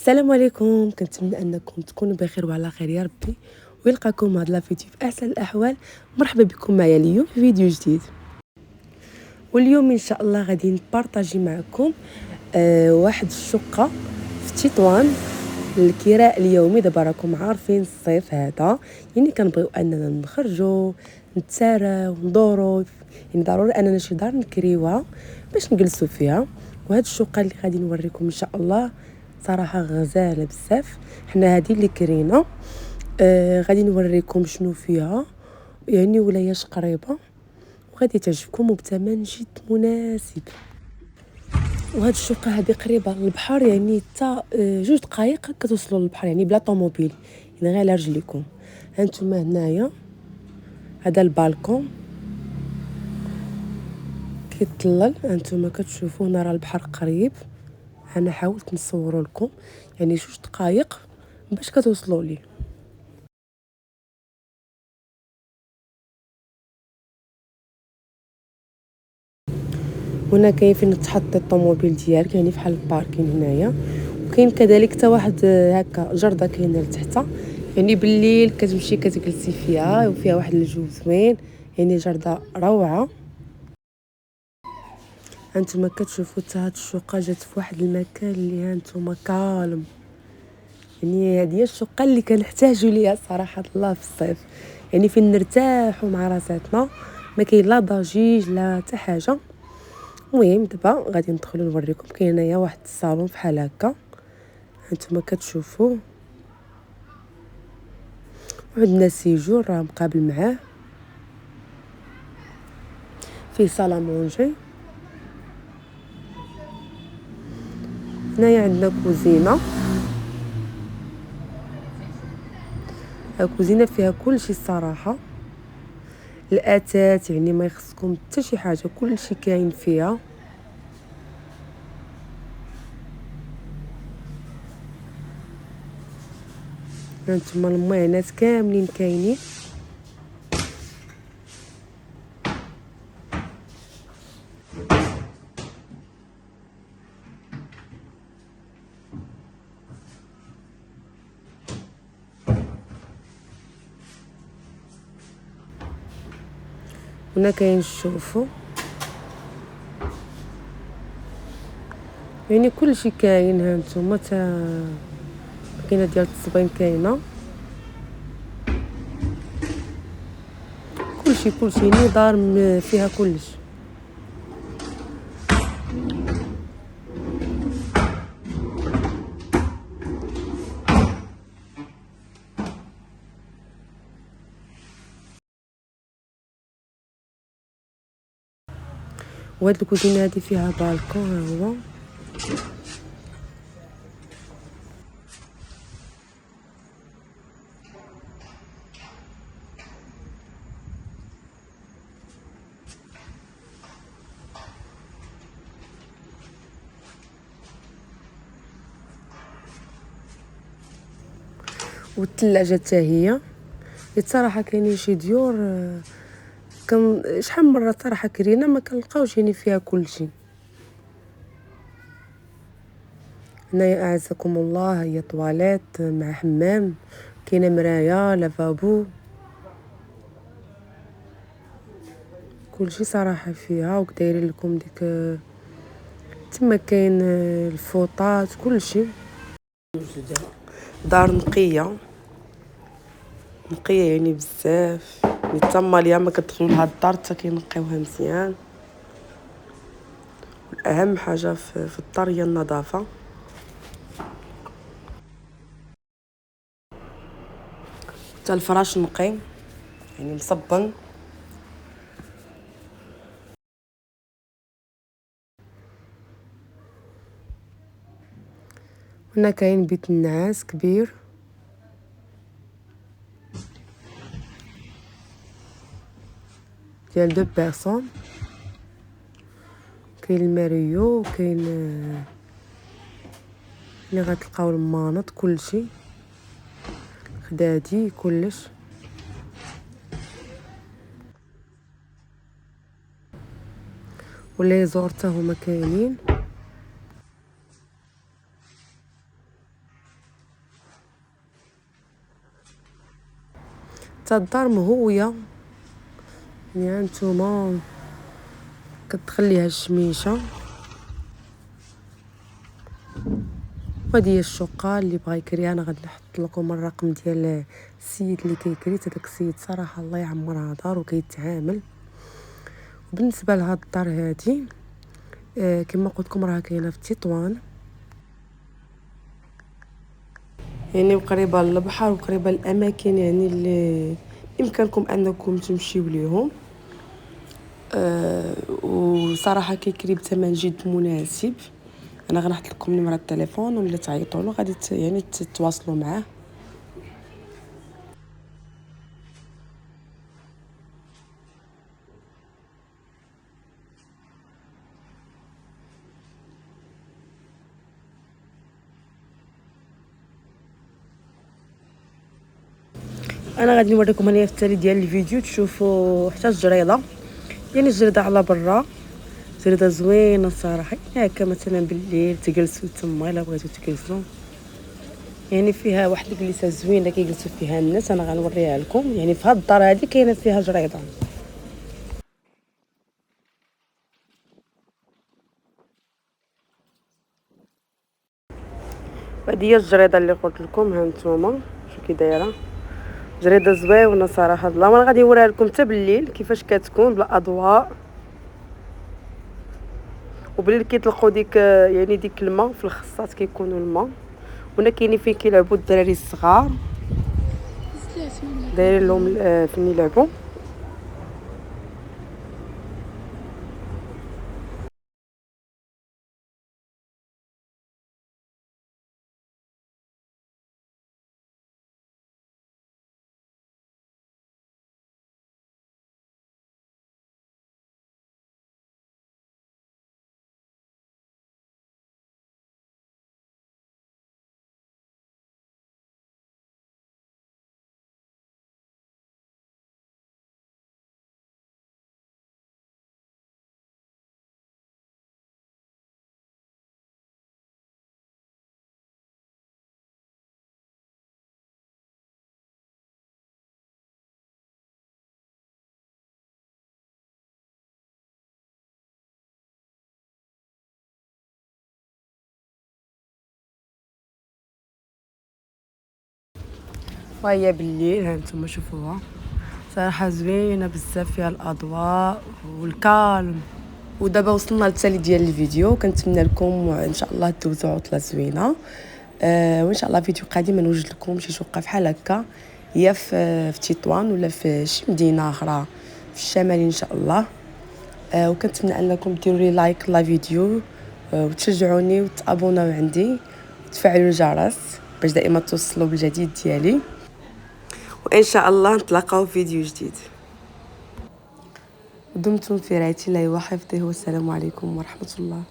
السلام عليكم، كنتمنى انكم تكونوا بخير وعلى خير يا ربي، ويلقاكم هاد لافيديو في احسن الاحوال. مرحبا بكم معايا اليوم في فيديو جديد. واليوم ان شاء الله غادي نبارطاجي معكم واحد الشقه في تطوان للكراء اليومي. دابا راكم عارفين الصيف هذا، يعني كنبغيو اننا نخرجوا نتساراو ندورو، يعني ضروري اننا شي دار نكريوها باش نجلسوا فيها. وهاد الشقه اللي غادي نوريكم ان شاء الله صراحه غزاله بزاف. حنا هذه اللي كرينا، غادي نوريكم شنو فيها، يعني ولاياش قريبه وغادي تعجبكم وبثمن جد مناسب. وهاد الشقه هذه قريبه للبحر، يعني حتى 2 دقائق كتوصلوا للبحر، يعني بلا طوموبيل، يعني غير على رجليكم. هانتوما هنايا هذا البالكون كيطلل، هانتوما كتشوفوا هنا راه البحر قريب. انا حاولت نصور لكم يعني 2 دقائق باش كتوصلوا لي. هنا كاين فين تحط الطوموبيل ديالك، يعني فحال الباركين هنايا. وكاين كذلك حتى واحد هكا جرده كاينه لتحت، يعني بالليل كتمشي كتجلسي فيها وفيها واحد الجو زوين، يعني جرده روعه. هانتوما كتشوفوا حتى هاد الشقه جات في واحد المكان اللي هانتوما كالم، يعني هذه هي الشقه اللي كنحتاجوا ليها صراحه الله في الصيف، يعني فين نرتاحوا مع راساتنا، ما كاين لا ضجيج لا حتى حاجه. المهم دابا غادي ندخلوا نوريكم. كاين هنايا واحد الصالون بحال هكا، هانتوما كتشوفوه، وعندنا سيجور راه مقابل معاه، فيه صاله مونجي. هنايا عندنا كوزينه، الكوزينه فيها كلشي الصراحه، الاثاث يعني ما يخصكم حتى شي حاجه، كلشي كاين فيها. هانتوما الماينات كاملين كاينين. هنا كاين الشوفو، يعني كلشي كاين. هانتوما تا كاينه ديال التصبين، كاينه كلشي يعني دار فيها كلشي. وهاد الكوزينه هادي فيها بالكون ها هو. والثلاجه حتى هي. الصراحه كاينين شي ديور كان شحال من مره صراحه كرينا ما كنلقاوش يعني فيها كلشي. هنايا اعزكم الله هي طواليت مع حمام، كاينه مرايه لافابو، كلشي صراحه فيها. ودايرين لكم ديك تما كاين الفوطات كلشي. دار نقيه يعني بزاف، يعني تما ليا ما كتدخلوا لهاد الدار حتى كينقيوها مزيان. اهم حاجه في الدار هي النظافه. حتى الفراش نقي يعني مصبن. هنا كاين بيت النعاس كبير، ديال 2 بيرسون. كاين الماريو وكاين اللي غتلقاو المانط كلشي خدادي كلش. ولي زور حتى هما كاينين. حتى الدار مهويه، يعني هانتوما كتخليها الشميشه. وهذه هي الشقه اللي بغا يكريها. انا غادي نحط لكم الرقم ديال السيد اللي كيكريت. هذاك السيد صراحه الله يعمرها دار وكيتعامل. وبالنسبه لهاد الدار هذه كما قلت لكم راها كاينه في تطوان، يعني قريبه للبحر وقريبه للاماكن يعني اللي بامكانكم انكم تمشيو ليهم. وصراحه كيكري بثمن جد مناسب. انا غنحط لكم نمره التليفون، ولا تعيطوا له غادي يعني تتواصلوا معاه. انا غادي نوريكم هنايا في التالي ديال الفيديو تشوفوا حتى الجريده، يعني الجريده على برا جريده زوينه الصراحه. يعني هكا مثلا بالليل تجلسوا تما الا بغيتوا تجلسوا، يعني فيها واحد الجلسه زوينه كيجلسوا فيها الناس. انا غنوريها لكم. يعني في هاد الدار هذه كاينه فيها جريده. هذه هي الجريده اللي قلت لكم. ها نتوما شو كي دايره، جريده زوينه صراحه. الله ما غادي نوريها لكم حتى بالليل كيفاش كتكون بلا اضواء. وبالليل كيطلقوا ديك يعني ديك الماء في الخصات كيكونوا الماء. هنا كاينين فين كيلعبوا الدراري الصغار، دايرين لهم فين يلعبوا. وهي بالليل ها نتوما شوفوها صراحه زوينه بزاف، فيها الاضواء والكالم. ودابا وصلنا للتالي ديال الفيديو. كنتمنى لكم ان شاء الله دوزوا عطله زوينه. وان شاء الله فيديو قادم نوجد لكم شي شقه بحال هكا، هي في تطوان ولا في شي مدينه اخرى في الشمال ان شاء الله. وكنتمنى انكم ديروا لي لايك لا فيديو، وتشجعوني وتابوناو عندي وتفعلوا الجرس باش دائما توصلوا بالجديد ديالي. وان شاء الله نتلاقاو في فيديو جديد. دمتم في رعاية الله وحفظه، والسلام عليكم ورحمة الله.